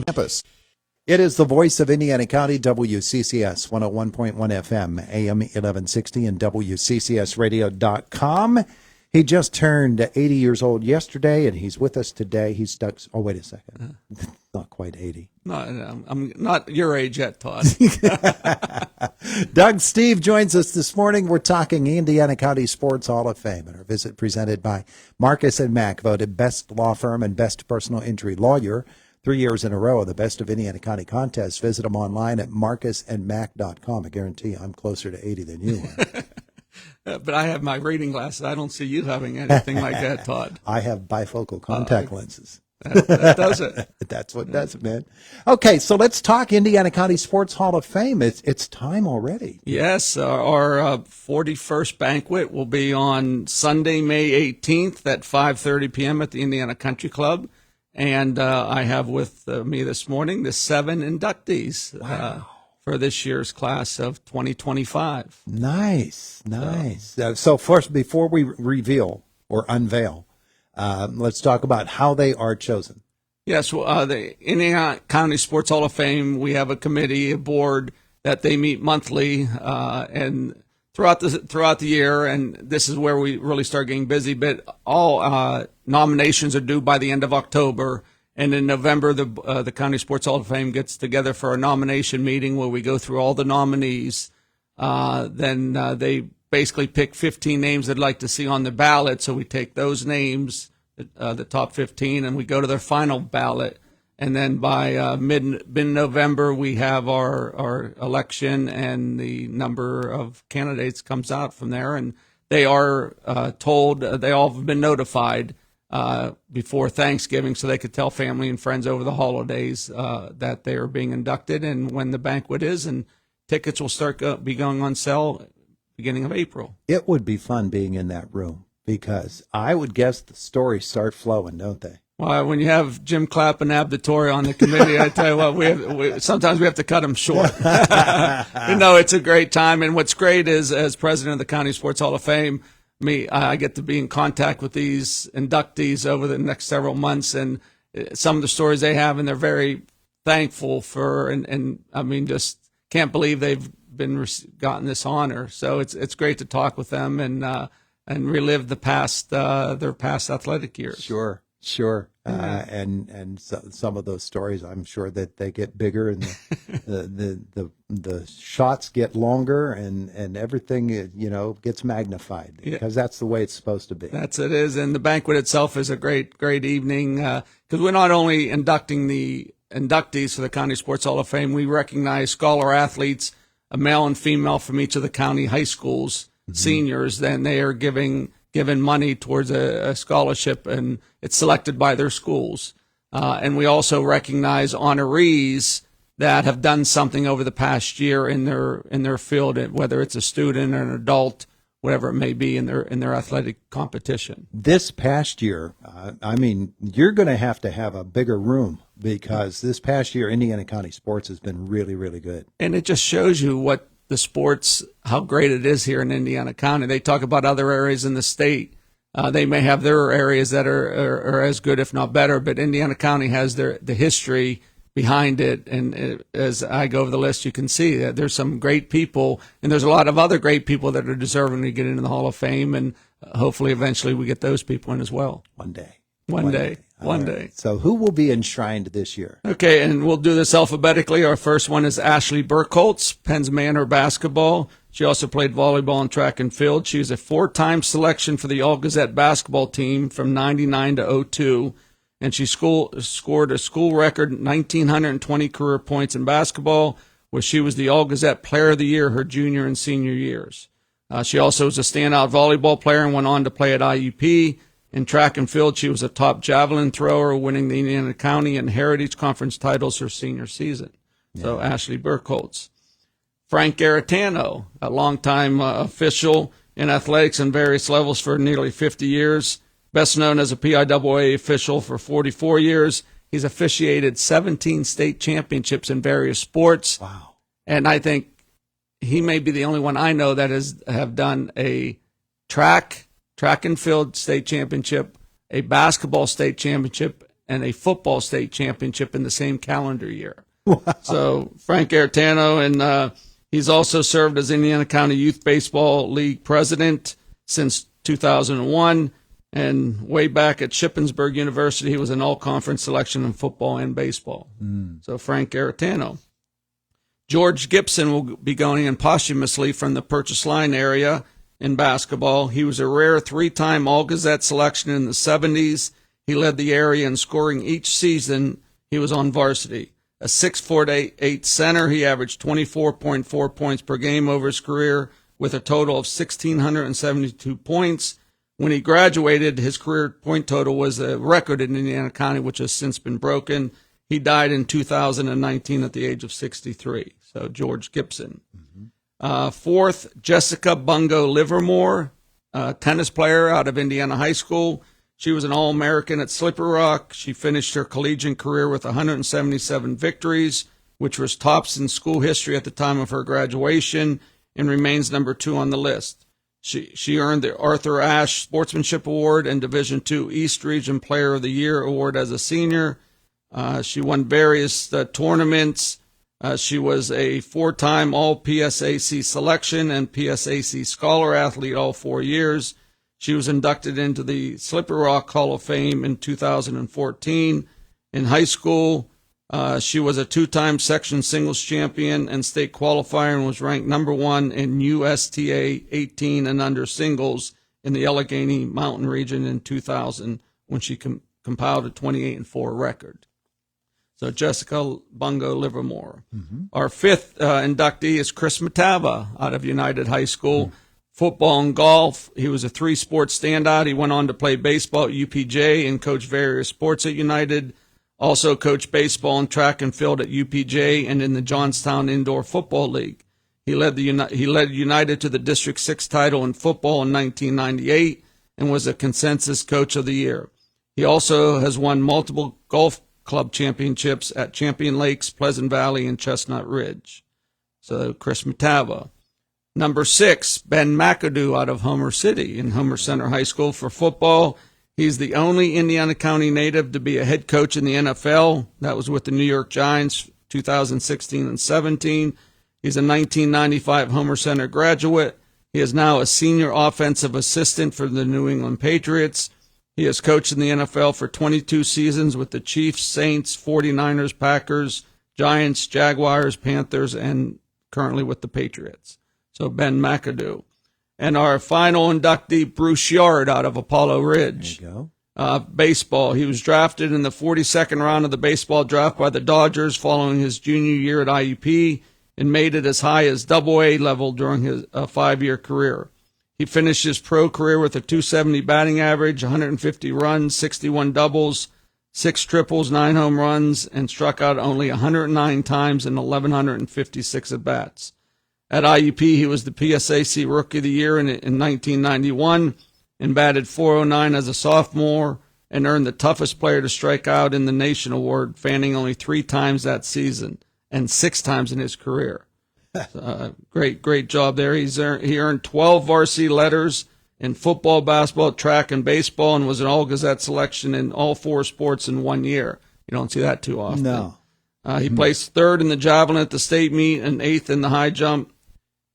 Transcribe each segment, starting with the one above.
campus. It is the voice of Indiana County, WCCS 101.1 FM, AM 1160, and WCCSradio.com. He just turned 80 years old yesterday, and he's with us today. He's Doug. Oh, wait a second. Not quite 80. No, I'm not your age yet, Todd. Doug Steve joins us this morning. We're talking Indiana County Sports Hall of Fame, and our visit presented by Marcus and Mack, voted best law firm and best personal injury lawyer 3 years in a row of the Best of Indiana County contest. Visit them online at marcusandmack.com. I guarantee I'm closer to 80 than you are. But I have my reading glasses. I don't see you having anything like that, Todd. I have bifocal contact lenses. That does it. That's what does it, man. Okay, so let's talk Indiana County Sports Hall of Fame. It's time already. Yes, our 41st banquet will be on Sunday, May 18th at 5:30 p.m. at the Indiana Country Club. And I have with me this morning the 7 inductees for this year's class of 2025. Nice. So first, before we reveal or unveil, let's talk about how they are chosen. Yes, well, the Indiana County Sports Hall of Fame, we have a committee, a board that they meet monthly and throughout the year, and this is where we really start getting busy. But all nominations are due by the end of October, and in November, the County Sports Hall of Fame gets together for a nomination meeting where we go through all the nominees. Then they basically pick 15 names they'd like to see on the ballot, so we take those names, the top 15, and we go to their final ballot. And then by mid-November, we have our election, and the number of candidates comes out from there. And they are told, they all have been notified before Thanksgiving, so they could tell family and friends over the holidays that they are being inducted and when the banquet is. And tickets will be going on sale beginning of April. It would be fun being in that room because I would guess the stories start flowing, don't they? Well, when you have Jim Clapp and Abditori on the committee, I tell you what, sometimes we have to cut them short. No, it's a great time. And what's great is, as president of the County Sports Hall of Fame, I get to be in contact with these inductees over the next several months, and some of the stories they have, and they're very thankful for, and I mean, just can't believe they've gotten this honor. So it's great to talk with them and relive their past athletic years. Sure. And some of those stories, I'm sure that they get bigger and the shots get longer and everything, gets magnified because that's the way it's supposed to be. It is. And the banquet itself is a great evening because we're not only inducting the inductees for the County Sports Hall of Fame, we recognize scholar athletes, a male and female from each of the county high schools, seniors. Then they are given money towards a scholarship, and it's selected by their schools. And we also recognize honorees that have done something over the past year in their field, whether it's a student or an adult, whatever it may be in their athletic competition. This past year, you're going to have a bigger room because this past year, Indiana County sports has been really, really good. And it just shows you what the sports, how great it is here in Indiana County. They talk about other areas in the state. They may have their areas that are as good, if not better, but Indiana County has the history behind it. And as I go over the list, you can see that there's some great people, and there's a lot of other great people that are deserving to get into the Hall of Fame, and hopefully eventually we get those people in as well. One day. One day. So who will be enshrined this year? Okay, and we'll do this alphabetically. Our first one is Ashley Burkholtz, Penns Manor basketball. She also played volleyball and track and field. She was a 4-time selection for the All-Gazette basketball team from 99 to 02, and she scored a school record 1,920 career points in basketball, where she was the All-Gazette Player of the Year her junior and senior years. She also was a standout volleyball player and went on to play at IUP. In track and field, she was a top javelin thrower, winning the Indiana County and Heritage Conference titles her senior season. Yeah. So Ashley Burkholtz. Frank Garitano, a longtime official in athletics and various levels for nearly 50 years, best known as a PIAA official for 44 years. He's officiated 17 state championships in various sports. Wow. And I think he may be the only one I know that have done a track and field state championship, a basketball state championship, and a football state championship in the same calendar year. Wow. So Frank Gaetano, and he's also served as Indiana County Youth Baseball League president since 2001. And way back at Shippensburg University, he was an all-conference selection in football and baseball. So Frank Gaetano. George Gibson will be going in posthumously from the Purchase Line area in basketball. He was a rare 3-time All-Gazette selection in the 70s. He led the area in scoring each season he was on varsity. A 6'8" center, he averaged 24.4 points per game over his career with a total of 1,672 points. When he graduated, his career point total was a record in Indiana County, which has since been broken. He died in 2019 at the age of 63. So George Gibson. Fourth, Jessica Bungo Livermore, a tennis player out of Indiana High School. She was an All-American at Slippery Rock. She finished her collegiate career with 177 victories, which was tops in school history at the time of her graduation, and remains number 2 on the list. She earned the Arthur Ashe Sportsmanship Award and Division II East Region Player of the Year Award as a senior. She won various tournaments. She was a 4-time All-PSAC selection and PSAC Scholar Athlete all 4 years. She was inducted into the Slippery Rock Hall of Fame in 2014. In high school, she was a 2-time section singles champion and state qualifier and was ranked number 1 in USTA 18 and under singles in the Allegheny Mountain region in 2000 when she compiled a 28-4 record. So Jessica Bungo Livermore. Our fifth inductee is Chris Matava out of United High School. Football and golf. He was a 3-sport standout. He went on to play baseball at UPJ and coach various sports at United. Also coached baseball and track and field at UPJ and in the Johnstown Indoor Football League. He led United to the District 6 title in football in 1998 and was a consensus coach of the year. He also has won multiple golf club championships at Champion Lakes, Pleasant Valley, and Chestnut Ridge. So Chris Matava. Number 6, Ben McAdoo out of Homer City in Homer Center High School for football. He's the only Indiana County native to be a head coach in the NFL. That was with the New York Giants 2016 and 17. He's a 1995 Homer Center graduate. He is now a senior offensive assistant for the New England Patriots. He has coached in the NFL for 22 seasons with the Chiefs, Saints, 49ers, Packers, Giants, Jaguars, Panthers, and currently with the Patriots. So Ben McAdoo. And our final inductee, Bruce Yard out of Apollo Ridge. There you go. Baseball. He was drafted in the 42nd round of the baseball draft by the Dodgers following his junior year at IUP and made it as high as AA level during his 5-year career. He finished his pro career with a .270 batting average, 150 runs, 61 doubles, 6 triples, 9 home runs, and struck out only 109 times in 1,156 at-bats. At IUP, he was the PSAC Rookie of the Year in 1991 and batted .409 as a sophomore and earned the toughest player to strike out in the nation award, fanning only 3 times that season and 6 times in his career. Great job there. He earned 12 varsity letters in football, basketball, track, and baseball, and was an All-Gazette selection in all 4 sports in 1 year. You don't see that too often. No. He placed 3rd in the javelin at the state meet and 8th in the high jump.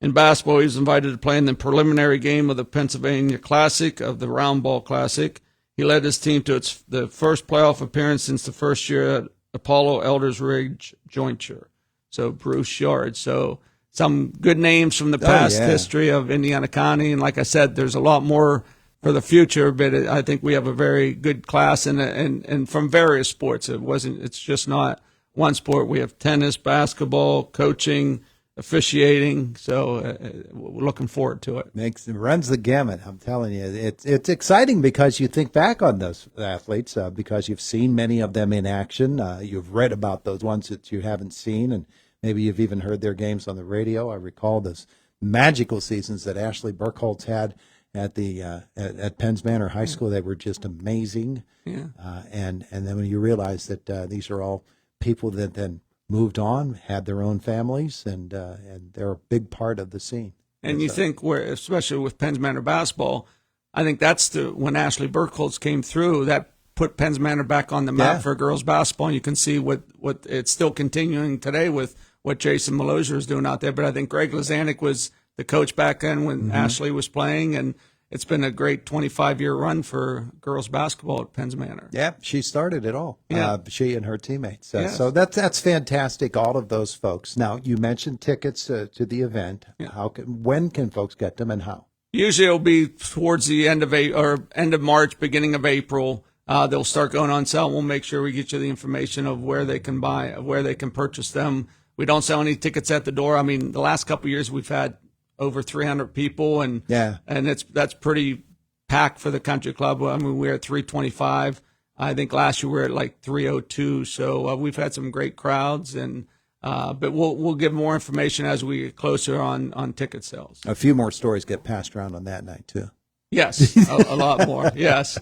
In basketball, he was invited to play in the preliminary game of the Pennsylvania Classic, of the Round Ball Classic. He led his team to the first playoff appearance since the first year at Apollo Elders Ridge Jointure. So Bruce Yard. So some good names from the past history of Indiana County. And like I said, there's a lot more for the future, but I think we have a very good class and from various sports. It's just not one sport. We have tennis, basketball, coaching, officiating. So we're looking forward to it. Runs the gamut. I'm telling you, it's exciting because you think back on those athletes because you've seen many of them in action. You've read about those ones that you haven't seen, and maybe you've even heard their games on the radio. I recall those magical seasons that Ashley Burkholz had at the at Penns Manor High School. They were just amazing. Yeah. And then when you realize that these are all people that then moved on, had their own families, and they're a big part of the scene. And you think, especially with Penns Manor basketball, I think that's when Ashley Burkholz came through, that put Penns Manor back on the map for girls basketball. And you can see what it's still continuing today with what Jason Malosier is doing out there. But I think Greg Lazanik was the coach back then when Ashley was playing, and it's been a great 25-year run for girls basketball at Penns Manor. Yeah, she started it all. Yeah. She and her teammates. Yes. So that's fantastic. All of those folks. Now, you mentioned tickets to the event. Yeah. When can folks get them, and how? Usually it'll be towards the end of March, beginning of April. They'll start going on sale. We'll make sure we get you the information of where they can where they can purchase them. We don't sell any tickets at the door. I mean, the last couple of years we've had over 300 people, and that's pretty packed for the country club. I mean, we're at 325. I think last year we were at like 302. So we've had some great crowds, and but we'll give more information as we get closer on ticket sales. A few more stories get passed around on that night too. Yes, a lot more. Yes,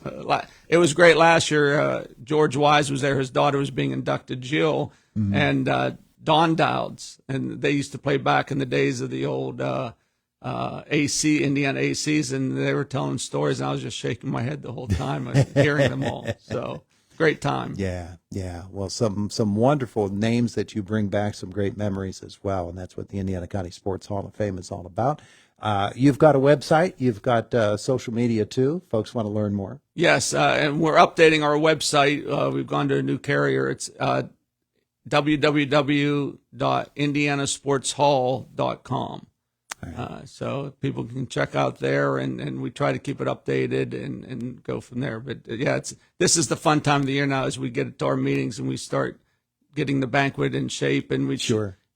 it was great last year. George Wise was there. His daughter was being inducted, Jill, and Don Dowds, and they used to play back in the days of the old Indiana ACs, and they were telling stories, and I was just shaking my head the whole time hearing them all. So great time. Yeah. Well, some wonderful names that you bring back, some great memories as well, and that's what the Indiana County Sports Hall of Fame is all about. You've got a website. You've got social media too. Folks want to learn more. Yes, and we're updating our website. We've gone to a new carrier. It's www.indianasportshall.com. So people can check out there, and we try to keep it updated and go from there. But this is the fun time of the year now as we get to our meetings and we start getting the banquet in shape, and we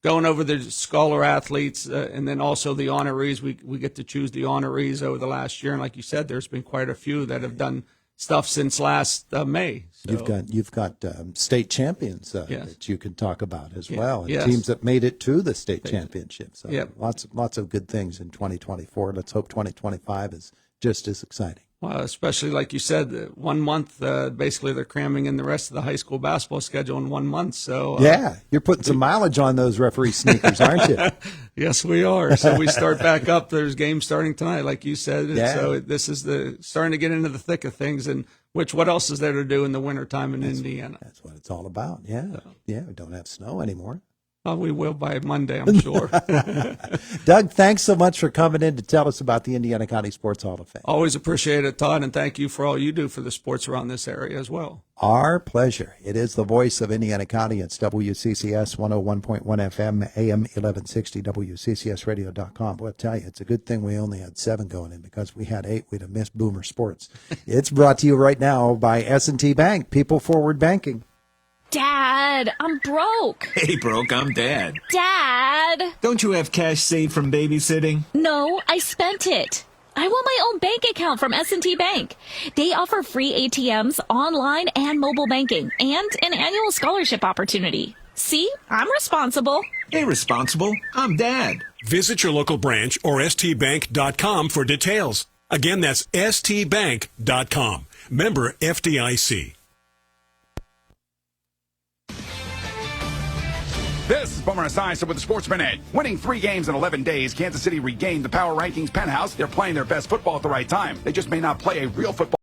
going over the scholar athletes and then also the honorees. We get to choose the honorees over the last year, and like you said, there's been quite a few that have done stuff since last May. So. You've got state champions that you can talk about as well, and yes. teams that made it to the state championship. So lots of good things in 2024. Let's hope 2025 is just as exciting. Well, especially like you said, 1 month, basically they're cramming in the rest of the high school basketball schedule in 1 month. So you're putting some mileage on those referee sneakers, aren't you? Yes, we are. So we start back up. There's games starting tonight, like you said. And so this is starting to get into the thick of things. And what else is there to do in the wintertime in Indiana? That's what it's all about. Yeah. We don't have snow anymore. We will by Monday, I'm sure. Doug, thanks so much for coming in to tell us about the Indiana County Sports Hall of Fame. Always appreciate it, Todd, and thank you for all you do for the sports around this area as well. Our pleasure. It is the voice of Indiana County. It's WCCS 101.1 FM, AM 1160, WCCSradio.com. Well, I'll tell you, it's a good thing we only had 7 going in, because we had 8, we'd have missed Boomer Sports. It's brought to you right now by S&T Bank, People Forward Banking. Dad, I'm broke. Hey, broke, I'm Dad. Dad! Don't you have cash saved from babysitting? No, I spent it. I want my own bank account from S&T Bank. They offer free ATMs, online and mobile banking, and an annual scholarship opportunity. See, I'm responsible. Hey, responsible, I'm Dad. Visit your local branch or stbank.com for details. Again, that's stbank.com. Member FDIC. This is Boomer Esiason with the Sports Minute. Winning 3 games in 11 days, Kansas City regained the power rankings penthouse. They're playing their best football at the right time. They just may not play a real football.